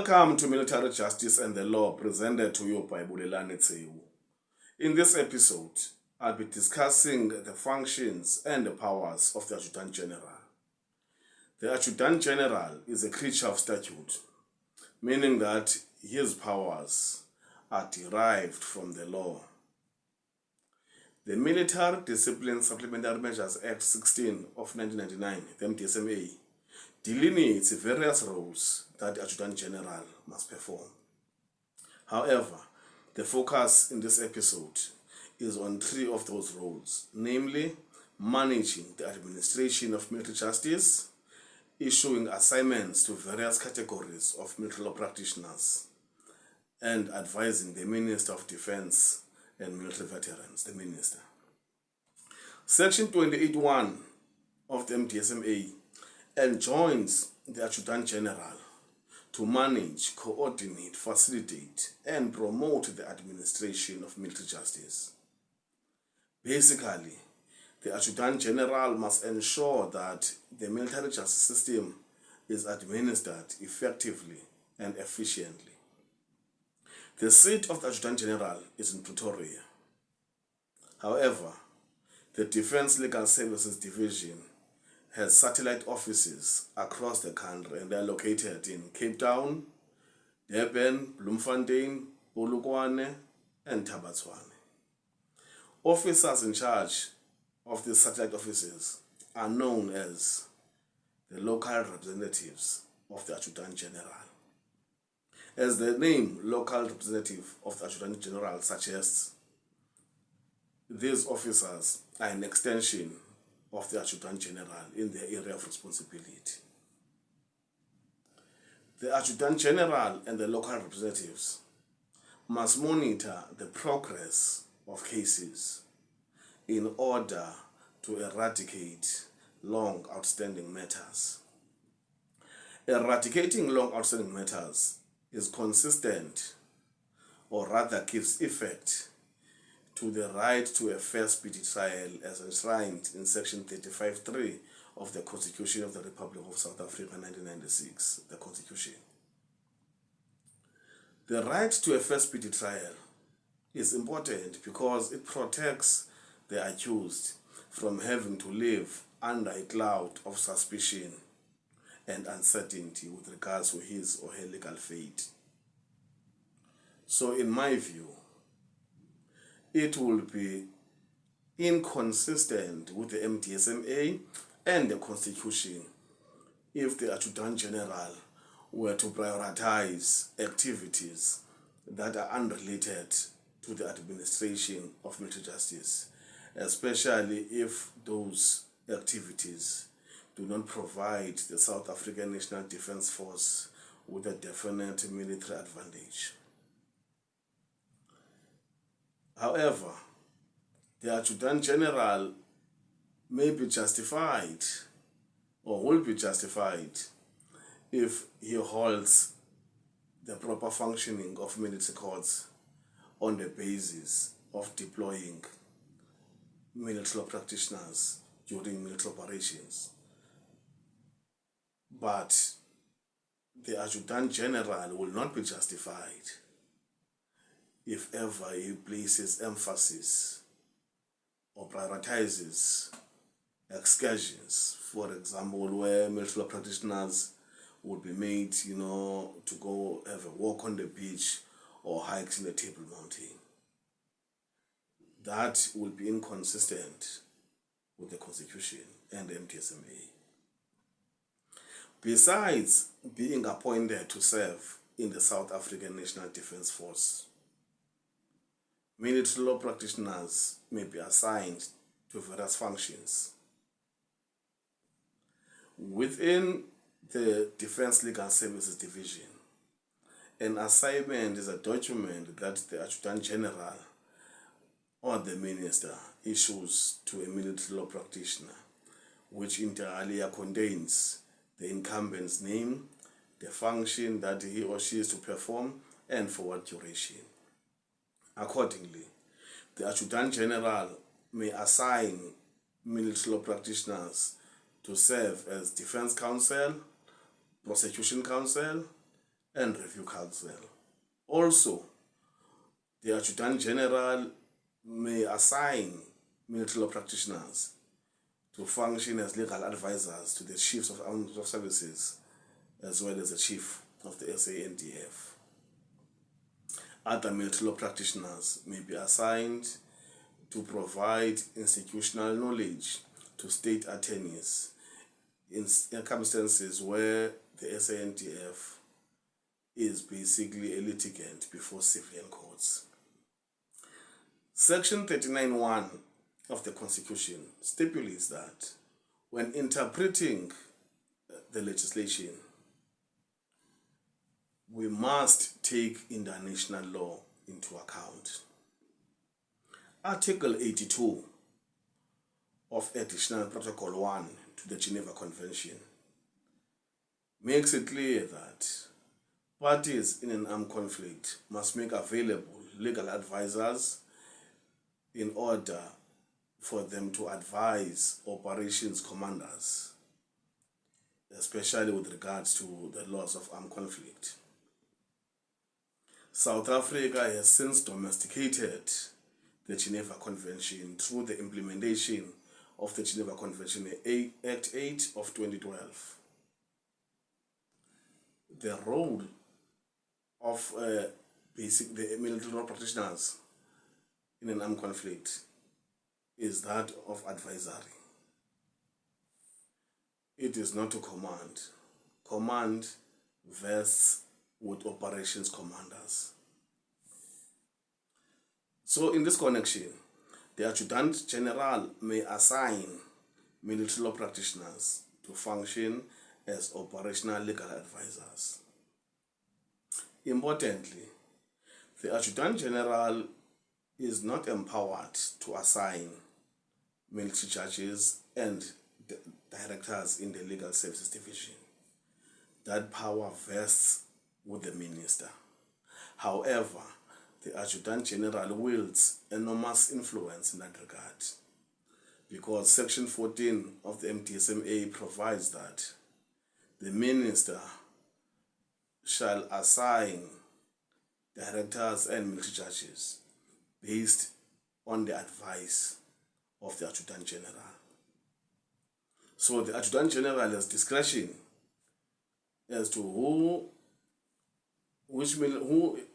Welcome to Military Justice and the Law, presented to you by Bulelani Tsewu. In this episode, I'll be discussing the functions and the powers of the Adjutant General. The Adjutant General is a creature of statute, meaning that his powers are derived from the law. The Military Discipline Supplementary Measures Act 16 of 1999, the MDSMA, delineates various roles that the Adjutant General must perform. However, the focus in this episode is on three of those roles, namely managing the administration of military justice, issuing assignments to various categories of military law practitioners, and advising the Minister of Defense and Military Veterans, the Minister. Section 28.1 of the MDSMA enjoins the Adjutant General to manage, coordinate, facilitate, and promote the administration of military justice. Basically, the Adjutant General must ensure that the military justice system is administered effectively and efficiently. The seat of the Adjutant General is in Pretoria. However, the Defense Legal Services Division has satellite offices across the country, and they are located in Cape Town, Durban, Bloemfontein, Polokwane, and Tabatswane. Officers in charge of these satellite offices are known as the local representatives of the Adjutant General. As the name local representative of the Adjutant General suggests, these officers are an extension of the Adjutant General in their area of responsibility. The Adjutant General and the local representatives must monitor the progress of cases in order to eradicate long outstanding matters. Eradicating long outstanding matters is consistent, or rather gives effect, to the right to a fair speedy trial as enshrined in Section 35.3 of the Constitution of the Republic of South Africa 1996, the Constitution. The right to a fair speedy trial is important because it protects the accused from having to live under a cloud of suspicion and uncertainty with regards to his or her legal fate. So in my view, it will be inconsistent with the MDSMA and the Constitution if the Adjutant General were to prioritize activities that are unrelated to the administration of military justice, especially if those activities do not provide the South African National Defence Force with a definite military advantage. However, the Adjutant General may be justified, or will be justified, if he holds the proper functioning of military courts on the basis of deploying military law practitioners during military operations. But the Adjutant General will not be justified if ever he places emphasis or prioritizes excursions, for example, where military law practitioners would be made, to go have a walk on the beach or hike in the Table Mountain. That will be inconsistent with the Constitution and the MDSMA. Besides being appointed to serve in the South African National Defence Force, military law practitioners may be assigned to various functions. Within the Defense Legal Services Division, an assignment is a document that the Adjutant General or the Minister issues to a military law practitioner, which inter alia contains the incumbent's name, the function that he or she is to perform, and for what duration. Accordingly, the Adjutant General may assign military law practitioners to serve as defense counsel, prosecution counsel, and Review Council. Also, the Adjutant General may assign military law practitioners to function as legal advisors to the chiefs of armed services as well as the chief of the SANDF. Other military law practitioners may be assigned to provide institutional knowledge to state attorneys in circumstances where the SANDF is basically a litigant before civilian courts. Section 39(1) of the Constitution stipulates that when interpreting the legislation, we must take international law into account. Article 82 of Additional Protocol 1 to the Geneva Convention makes it clear that parties in an armed conflict must make available legal advisors in order for them to advise operations commanders, especially with regards to the laws of armed conflict. South Africa has since domesticated the Geneva Convention through the implementation of the Geneva Convention Act 8 of 2012. The role of the military law practitioners in an armed conflict is that of advisory. It is not to command. Command vests with operations commanders. So in this connection, the Adjutant General may assign military law practitioners to function as operational legal advisors. Importantly, the Adjutant General is not empowered to assign military judges and directors in the Legal Services Division. That power vests with the minister. However, the Adjutant General wields enormous influence in that regard, because Section 14 of the MTSMA provides that the minister shall assign directors and military judges based on the advice of the Adjutant General. So the Adjutant General has discretion as to who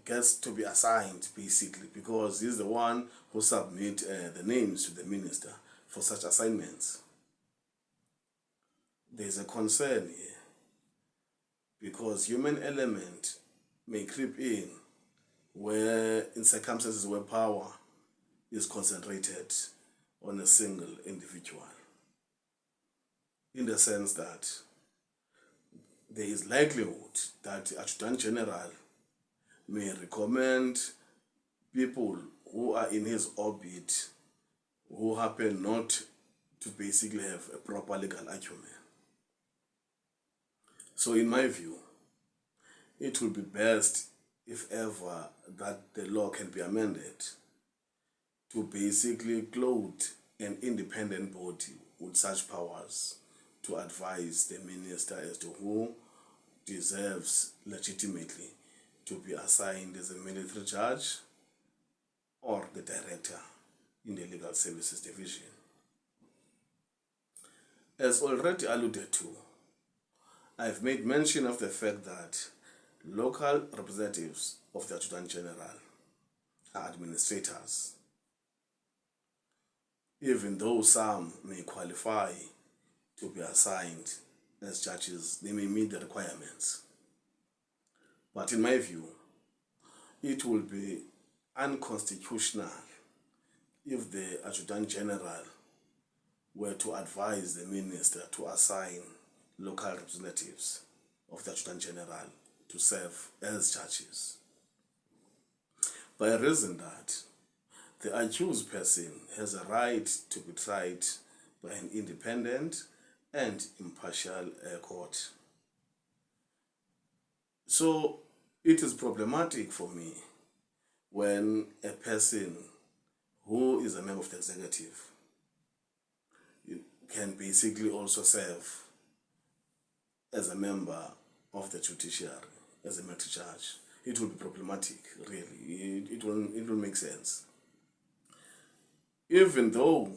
gets to be assigned, basically, because he's the one who submits the names to the minister for such assignments. There's a concern here, because human element may creep in in circumstances where power is concentrated on a single individual, in the sense that there is likelihood that the Adjutant General may recommend people who are in his orbit who happen not to basically have a proper legal acumen. So in my view, it will be best, if ever, that the law can be amended to basically clothe an independent body with such powers to advise the minister as to who deserves legitimately to be assigned as a military judge or the director in the Legal Services Division. As already alluded to, I've made mention of the fact that local representatives of the Adjutant General are administrators. Even though some may qualify to be assigned as judges, they may meet the requirements. But in my view, it will be unconstitutional if the Adjutant General were to advise the minister to assign local representatives of the Adjutant General to serve as judges, by reason that the accused person has a right to be tried by an independent and impartial court. So it is problematic for me when a person who is a member of the executive can basically also serve as a member of the judiciary, as a military judge. It will be problematic, really. It will make sense. Even though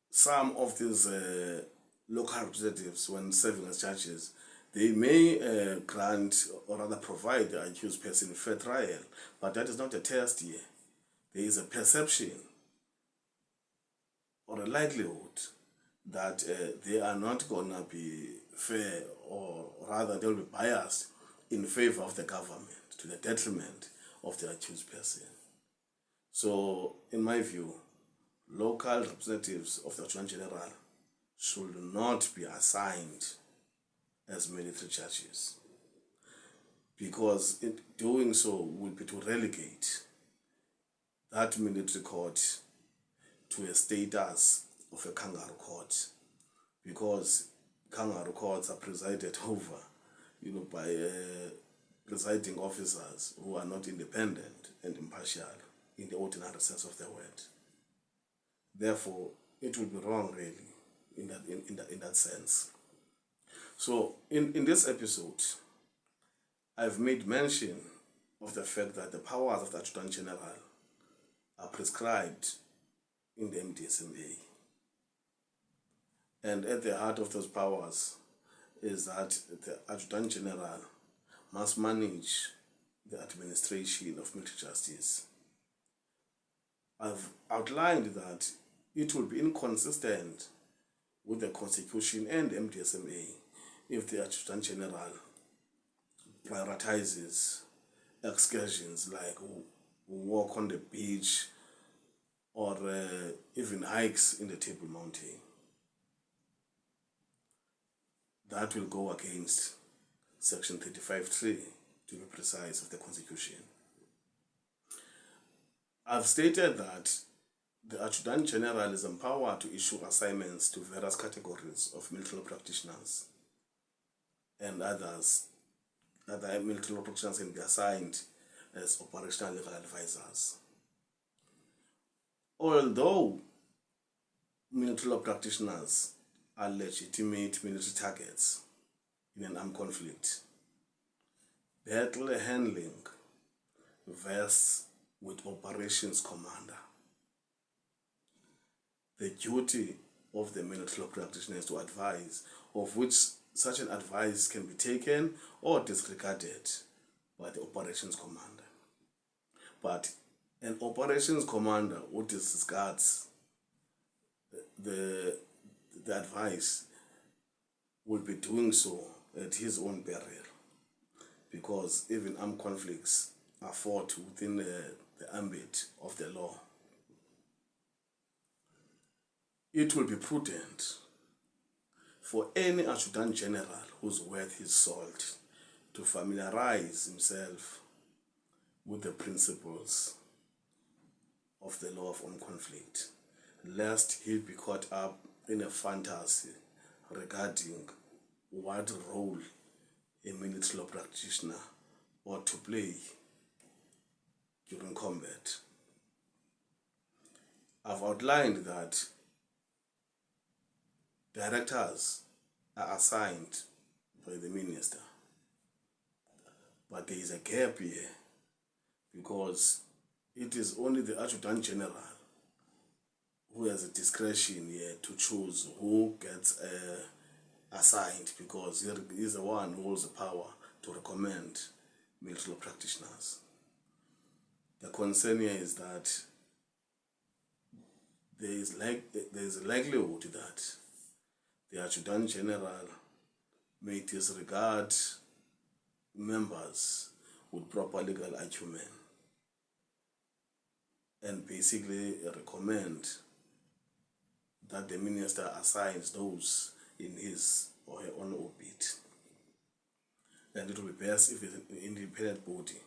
some of these local representatives, when serving as judges, they may grant or rather provide the accused person fair trial, but that is not a test here. There is a perception or a likelihood that they are not going to be fair, or rather they will be biased in favor of the government to the detriment of the accused person. So, in my view, local representatives of the Adjutant General should not be assigned as military judges, because doing so will be to relegate that military court to a status of a kangaroo court, because kangaroo courts are presided over, by presiding officers who are not independent and impartial in the ordinary sense of the word. Therefore, it will be wrong, really, in that sense. So, in this episode, I've made mention of the fact that the powers of the Adjutant General are prescribed in the MDSMA. And at the heart of those powers is that the Adjutant General must manage the administration of military justice. I've outlined that it will be inconsistent with the Constitution and MDSMA if the Adjutant General prioritizes excursions like walk on the beach or even hikes in the Table Mountain. That will go against Section 35(3), to be precise, of the Constitution. I've stated that the Adjutant General is empowered to issue assignments to various categories of military law practitioners, and other military law practitioners can be assigned as operational legal advisors. Although military law practitioners are legitimate military targets in an armed conflict, battle handling vests with operations commander. The duty of the military law practitioner is to advise, of which such an advice can be taken or disregarded by the operations commander. But an operations commander who disregards the advice will be doing so at his own peril, because even armed conflicts are fought within the ambit of the law. It will be prudent for any Adjutant General who's worth his salt to familiarize himself with the principles of the law of armed conflict, lest he be caught up in a fantasy regarding what role a military law practitioner ought to play during combat. I've outlined that directors are assigned by the minister, but there is a gap here, because it is only the Adjutant General who has a discretion here to choose who gets assigned, because he is the one who holds the power to recommend military law practitioners. The concern here is that there is a likelihood that the Adjutant General may disregard members with proper legal acumen and basically recommend that the minister assigns those in his or her own orbit. And it will be best if an independent body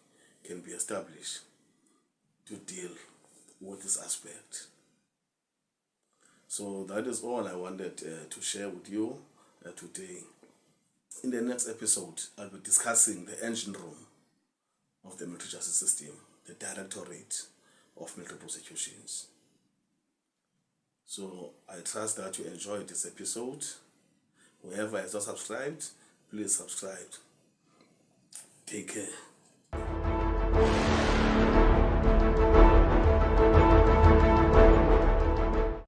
can be established to deal with this aspect. So that is all I wanted to share with you today. In the next episode, I'll be discussing the engine room of the military justice system, the Directorate of Military Prosecutions. So I trust that you enjoyed this episode. Whoever has not subscribed, please subscribe. Take care.